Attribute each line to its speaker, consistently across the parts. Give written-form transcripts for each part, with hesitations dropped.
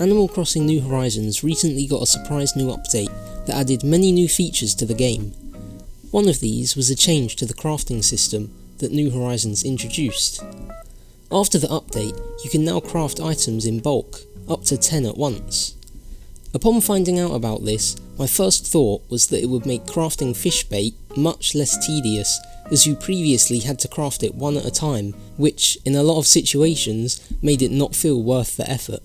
Speaker 1: Animal Crossing New Horizons recently got a surprise new update that added many new features to the game. One of these was a change to the crafting system that New Horizons introduced. After the update, you can now craft items in bulk, up to 10 at once. Upon finding out about this, my first thought was that it would make crafting fish bait much less tedious, as you previously had to craft it one at a time, which, in a lot of situations, made it not feel worth the effort.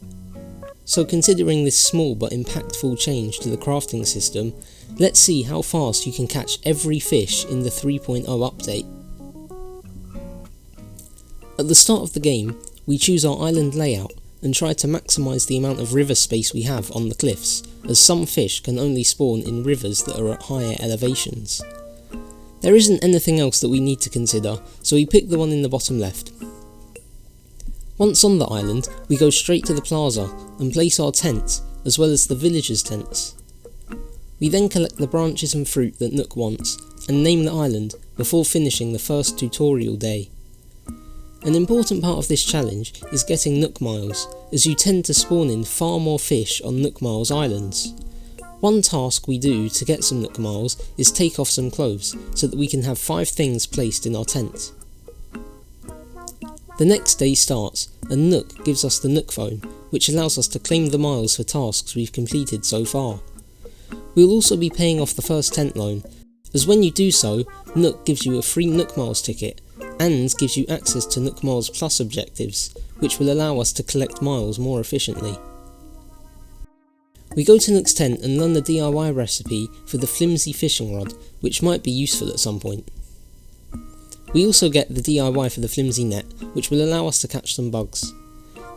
Speaker 1: So considering this small but impactful change to the crafting system, let's see how fast you can catch every fish in the 3.0 update. At the start of the game, we choose our island layout and try to maximise the amount of river space we have on the cliffs, as some fish can only spawn in rivers that are at higher elevations. There isn't anything else that we need to consider, so we pick the one in the bottom left. Once on the island, we go straight to the plaza and place our tents, as well as the villagers' tents. We then collect the branches and fruit that Nook wants, and name the island before finishing the first tutorial day. An important part of this challenge is getting Nook Miles, as you tend to spawn in far more fish on Nook Miles islands. One task we do to get some Nook Miles is take off some clothes, so that we can have 5 things placed in our tent. The next day starts, and Nook gives us the Nook phone, which allows us to claim the miles for tasks we've completed so far. We'll also be paying off the first tent loan, as when you do so, Nook gives you a free Nook Miles ticket, and gives you access to Nook Miles Plus objectives, which will allow us to collect miles more efficiently. We go to Nook's tent and learn the DIY recipe for the flimsy fishing rod, which might be useful at some point. We also get the DIY for the flimsy net, which will allow us to catch some bugs.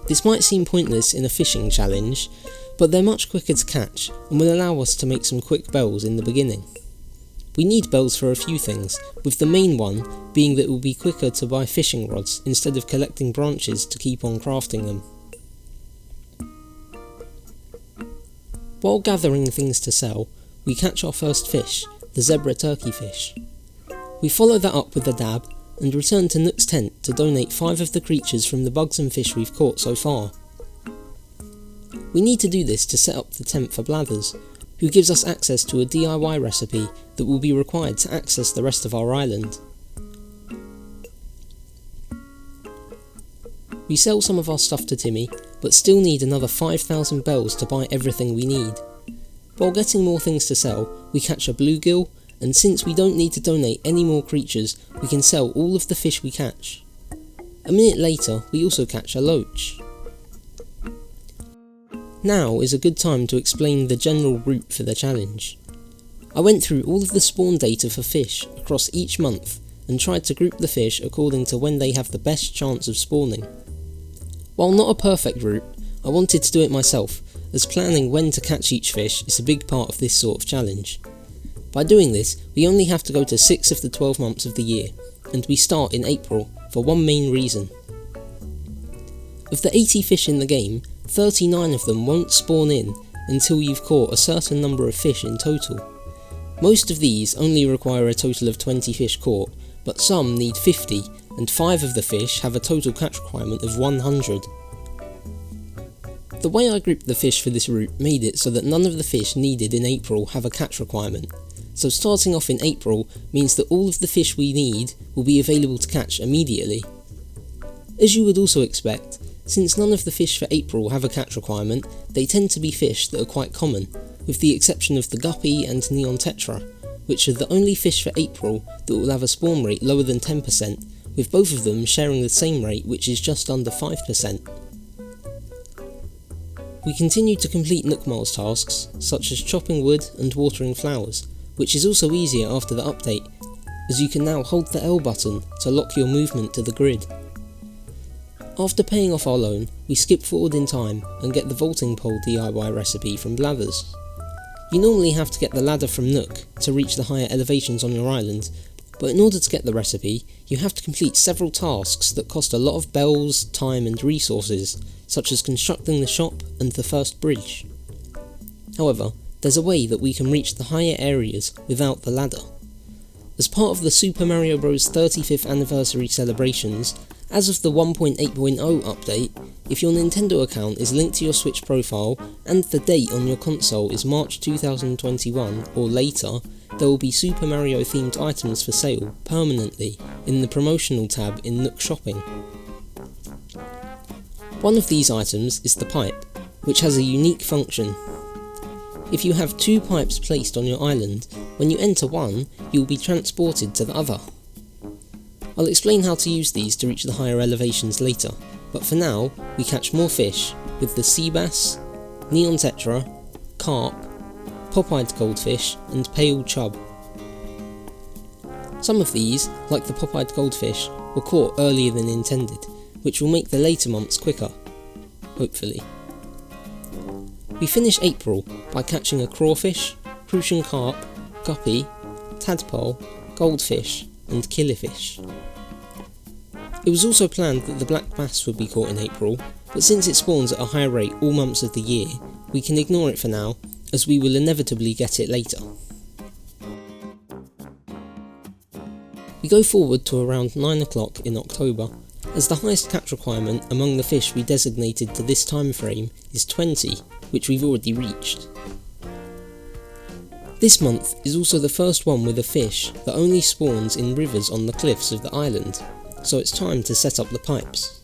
Speaker 1: This might seem pointless in a fishing challenge, but they're much quicker to catch and will allow us to make some quick bells in the beginning. We need bells for a few things, with the main one being that it will be quicker to buy fishing rods instead of collecting branches to keep on crafting them. While gathering things to sell, we catch our first fish, the zebra turkey fish. We follow that up with the dab, and return to Nook's tent to donate 5 of the creatures from the bugs and fish we've caught so far. We need to do this to set up the tent for Blathers, who gives us access to a DIY recipe that will be required to access the rest of our island. We sell some of our stuff to Timmy, but still need another 5,000 bells to buy everything we need. While getting more things to sell, we catch a bluegill, and since we don't need to donate any more creatures, we can sell all of the fish we catch. A minute later, we also catch a loach. Now is a good time to explain the general route for the challenge. I went through all of the spawn data for fish across each month and tried to group the fish according to when they have the best chance of spawning. While not a perfect route, I wanted to do it myself, as planning when to catch each fish is a big part of this sort of challenge. By doing this, we only have to go to 6 of the 12 months of the year, and we start in April for one main reason. Of the 80 fish in the game, 39 of them won't spawn in until you've caught a certain number of fish in total. Most of these only require a total of 20 fish caught, but some need 50, and 5 of the fish have a total catch requirement of 100. The way I grouped the fish for this route made it so that none of the fish needed in April have a catch requirement, so starting off in April means that all of the fish we need will be available to catch immediately. As you would also expect, since none of the fish for April have a catch requirement, they tend to be fish that are quite common, with the exception of the guppy and neon tetra, which are the only fish for April that will have a spawn rate lower than 10%, with both of them sharing the same rate, which is just under 5%. We continue to complete Nook Miles tasks, such as chopping wood and watering flowers, which is also easier after the update, as you can now hold the L button to lock your movement to the grid. After paying off our loan, we skip forward in time and get the vaulting pole DIY recipe from Blathers. You normally have to get the ladder from Nook to reach the higher elevations on your island, but in order to get the recipe, you have to complete several tasks that cost a lot of bells, time and resources, such as constructing the shop and the first bridge. However, there's a way that we can reach the higher areas without the ladder. As part of the Super Mario Bros. 35th anniversary celebrations, As of the 1.8.0 update, if your Nintendo account is linked to your Switch profile and the date on your console is March 2021 or later, there will be Super Mario themed items for sale permanently in the promotional tab in Nook Shopping. One of these items is the pipe, which has a unique function. If you have two pipes placed on your island, when you enter one, you will be transported to the other. I'll explain how to use these to reach the higher elevations later, but for now, we catch more fish with the sea bass, neon tetra, carp, pop-eyed goldfish and pale chub. Some of these, like the pop-eyed goldfish, were caught earlier than intended, which will make the later months quicker, hopefully. We finish April by catching a crawfish, Crucian carp, guppy, tadpole, goldfish and killifish. It was also planned that the black bass would be caught in April, but since it spawns at a high rate all months of the year, we can ignore it for now, as we will inevitably get it later. We go forward to around 9 o'clock in October, as the highest catch requirement among the fish we designated to this time frame is 20, which we've already reached. This month is also the first one with a fish that only spawns in rivers on the cliffs of the island, so it's time to set up the pipes.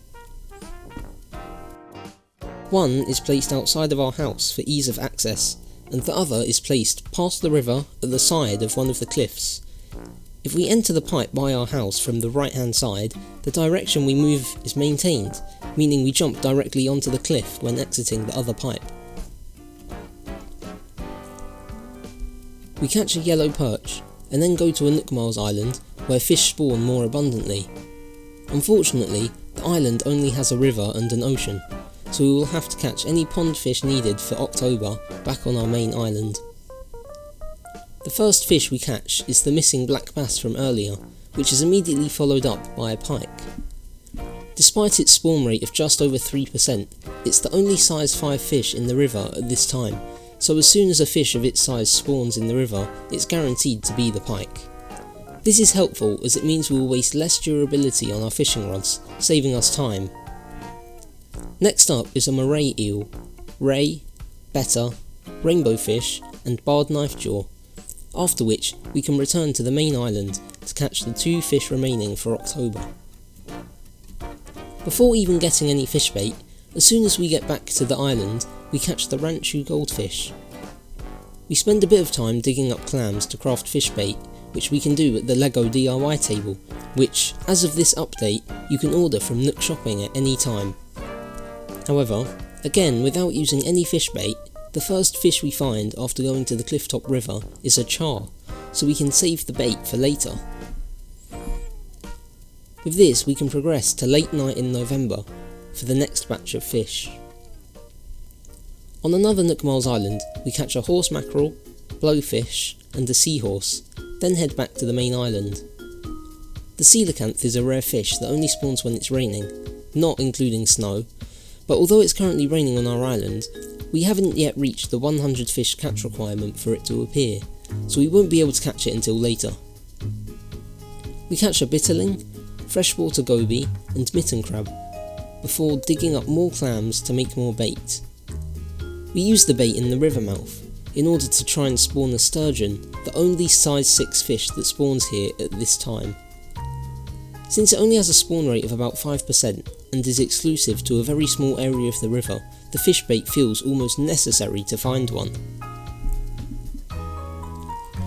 Speaker 1: One is placed outside of our house for ease of access, and the other is placed past the river at the side of one of the cliffs. If we enter the pipe by our house from the right hand side, the direction we move is maintained, meaning we jump directly onto the cliff when exiting the other pipe. We catch a yellow perch, and then go to a Nookmiles island where fish spawn more abundantly. Unfortunately, the island only has a river and an ocean, so we will have to catch any pond fish needed for October back on our main island. The first fish we catch is the missing black bass from earlier, which is immediately followed up by a pike. Despite its spawn rate of just over 3%, it's the only size 5 fish in the river at this time, so as soon as a fish of its size spawns in the river, it's guaranteed to be the pike. This is helpful as it means we will waste less durability on our fishing rods, saving us time. Next up is a moray eel, ray, betta, rainbow fish and barred knifejaw, after which we can return to the main island to catch the 2 fish remaining for October. Before even getting any fish bait, as soon as we get back to the island, we catch the ranchu goldfish. We spend a bit of time digging up clams to craft fish bait, which we can do at the LEGO DIY table, which, as of this update, you can order from Nook Shopping at any time. However, again without using any fish bait, the first fish we find after going to the Clifftop River is a char, so we can save the bait for later. With this we can progress to late night in November for the next batch of fish. On another Nookmiles island we catch a horse mackerel, blowfish and a seahorse, then head back to the main island. The coelacanth is a rare fish that only spawns when it's raining, not including snow, but although it's currently raining on our island, we haven't yet reached the 100 fish catch requirement for it to appear, so we won't be able to catch it until later. We catch a bitterling, freshwater goby and mitten crab, before digging up more clams to make more bait. We use the bait in the river mouth in order to try and spawn a sturgeon, the only size 6 fish that spawns here at this time. Since it only has a spawn rate of about 5% and is exclusive to a very small area of the river, the fish bait feels almost necessary to find one.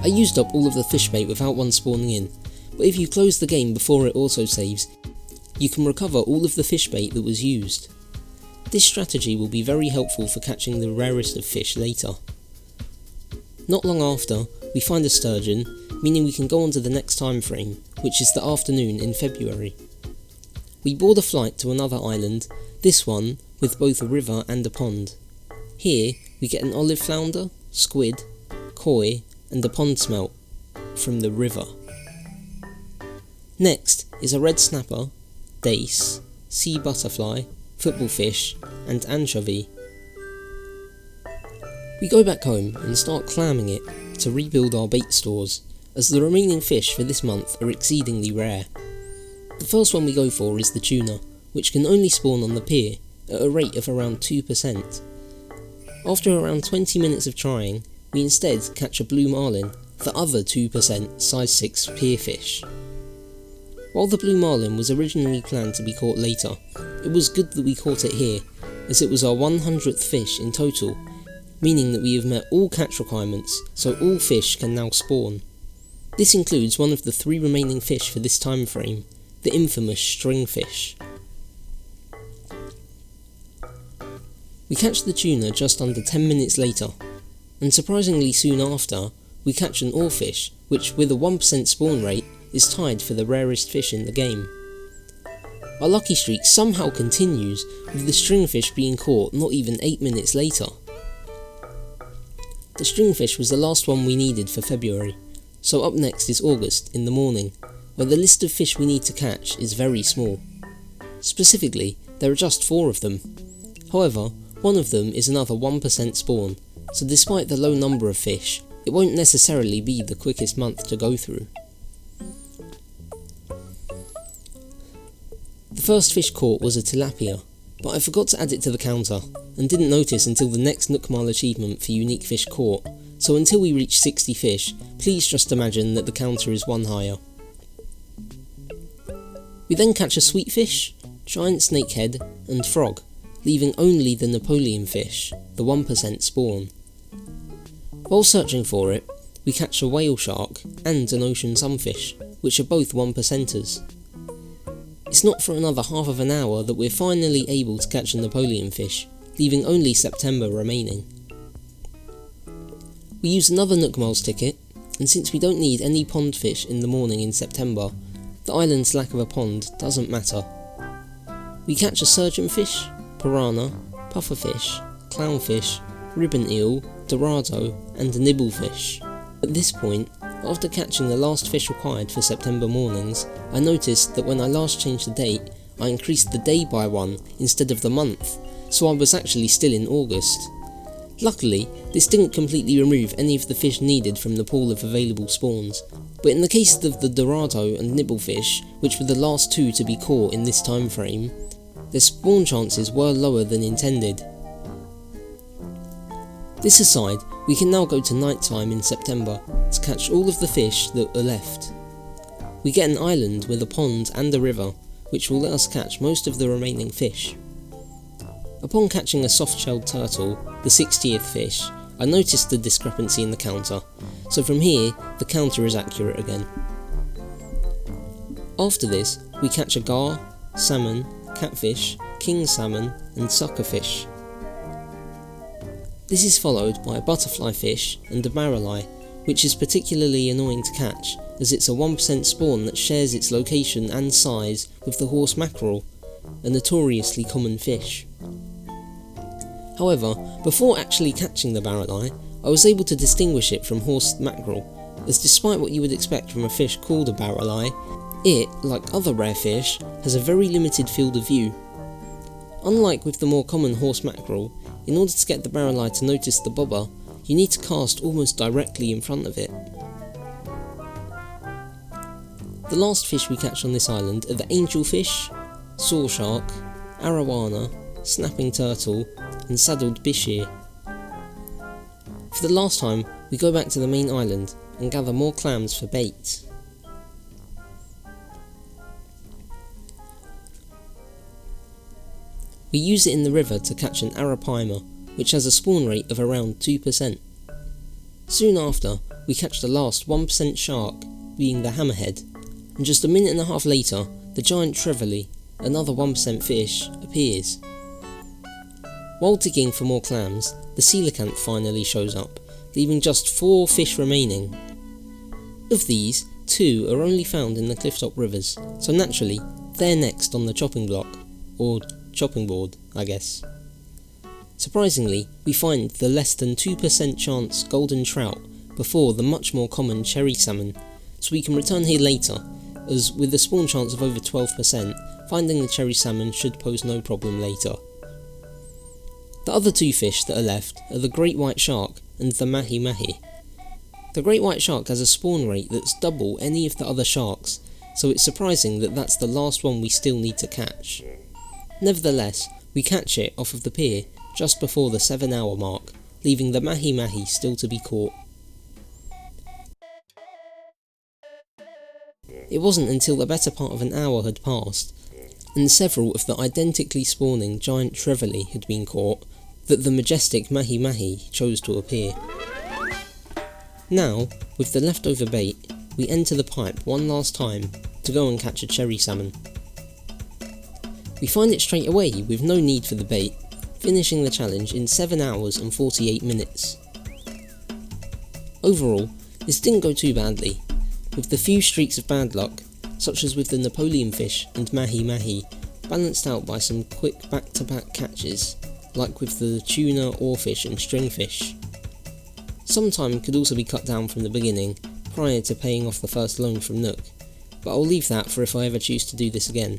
Speaker 1: I used up all of the fish bait without one spawning in, but if you close the game before it autosaves, you can recover all of the fish bait that was used. This strategy will be very helpful for catching the rarest of fish later. Not long after, we find a sturgeon, meaning we can go on to the next time frame, which is the afternoon in February. We board a flight to another island, this one with both a river and a pond. Here we get an olive flounder, squid, koi and a pond smelt from the river. Next is a red snapper, dace, sea butterfly, football fish and anchovy. We go back home and start clamming it to rebuild our bait stores, as the remaining fish for this month are exceedingly rare. The first one we go for is the tuna, which can only spawn on the pier at a rate of around 2%. After around 20 minutes of trying, we instead catch a blue marlin, the other 2% size 6 pier fish. While the blue marlin was originally planned to be caught later, it was good that we caught it here, as it was our 100th fish in total, meaning that we have met all catch requirements, so all fish can now spawn. This includes one of the 3 remaining fish for this time frame, the infamous stringfish. We catch the tuna just under 10 minutes later, and surprisingly soon after, we catch an oarfish, which with a 1% spawn rate is tied for the rarest fish in the game. Our lucky streak somehow continues, with the stringfish being caught not even 8 minutes later. The stringfish was the last one we needed for February, so up next is August in the morning, where the list of fish we need to catch is very small. Specifically, there are just 4 of them. However, one of them is another 1% spawn, so despite the low number of fish, it won't necessarily be the quickest month to go through. The first fish caught was a tilapia, but I forgot to add it to the counter, and didn't notice until the next Nook Mile achievement for unique fish caught, so until we reach 60 fish, please just imagine that the counter is 1 higher. We then catch a sweetfish, giant snakehead, and frog, leaving only the Napoleon fish, the 1% spawn. While searching for it, we catch a whale shark and an ocean sunfish, which are both 1%ers. It's not for another half of an hour that we're finally able to catch a Napoleon fish, leaving only September remaining. We use another Nook Miles ticket, and since we don't need any pond fish in the morning in September, the island's lack of a pond doesn't matter. We catch a surgeonfish, piranha, pufferfish, clownfish, ribbon eel, dorado, and a nibblefish. At this point, after catching the last fish required for September mornings, I noticed that when I last changed the date, I increased the day by 1 instead of the month, so I was actually still in August. Luckily, this didn't completely remove any of the fish needed from the pool of available spawns, but in the case of the dorado and nibblefish, which were the last 2 to be caught in this time frame, their spawn chances were lower than intended. This aside, we can now go to night time in September to catch all of the fish that are left. We get an island with a pond and a river, which will let us catch most of the remaining fish. Upon catching a soft-shelled turtle, the 60th fish, I noticed the discrepancy in the counter, so from here, the counter is accurate again. After this, we catch a gar, salmon, catfish, king salmon, and suckerfish. This is followed by a butterfly fish and a barreleye, which is particularly annoying to catch, as it's a 1% spawn that shares its location and size with the horse mackerel, a notoriously common fish. However, before actually catching the barreleye, I was able to distinguish it from horse mackerel, as despite what you would expect from a fish called a barreleye, it, like other rare fish, has a very limited field of view. Unlike with the more common horse mackerel, in order to get the barreleye to notice the bobber, you need to cast almost directly in front of it. The last fish we catch on this island are the angelfish, saw shark, arowana, snapping turtle, and saddled bishir. For the last time, we go back to the main island and gather more clams for bait. We use it in the river to catch an arapaima, which has a spawn rate of around 2%. Soon after, we catch the last 1% shark, being the hammerhead, and just a minute and a half later, the giant trevally, another 1% fish, appears. While digging for more clams, the coelacanth finally shows up, leaving just 4 fish remaining. Of these, 2 are only found in the clifftop rivers, so naturally, they're next on the chopping block, or chopping board, I guess. Surprisingly, we find the less than 2% chance golden trout before the much more common cherry salmon, so we can return here later, as with a spawn chance of over 12%, finding the cherry salmon should pose no problem later. The other 2 fish that are left are the great white shark and the mahi-mahi. The great white shark has a spawn rate that's double any of the other sharks, so it's surprising that that's the last one we still need to catch. Nevertheless, we catch it off of the pier just before the 7-hour mark, leaving the mahi-mahi still to be caught. It wasn't until the better part of an hour had passed, and several of the identically spawning giant trevally had been caught, that the majestic mahi-mahi chose to appear. Now, with the leftover bait, we enter the pipe one last time to go and catch a cherry salmon. We find it straight away with no need for the bait, finishing the challenge in 7 hours and 48 minutes. Overall, this didn't go too badly, with the few streaks of bad luck, such as with the Napoleon fish and mahi-mahi, balanced out by some quick back-to-back catches, like with the tuna, oarfish and stringfish. Some time could also be cut down from the beginning, prior to paying off the first loan from Nook, but I'll leave that for if I ever choose to do this again.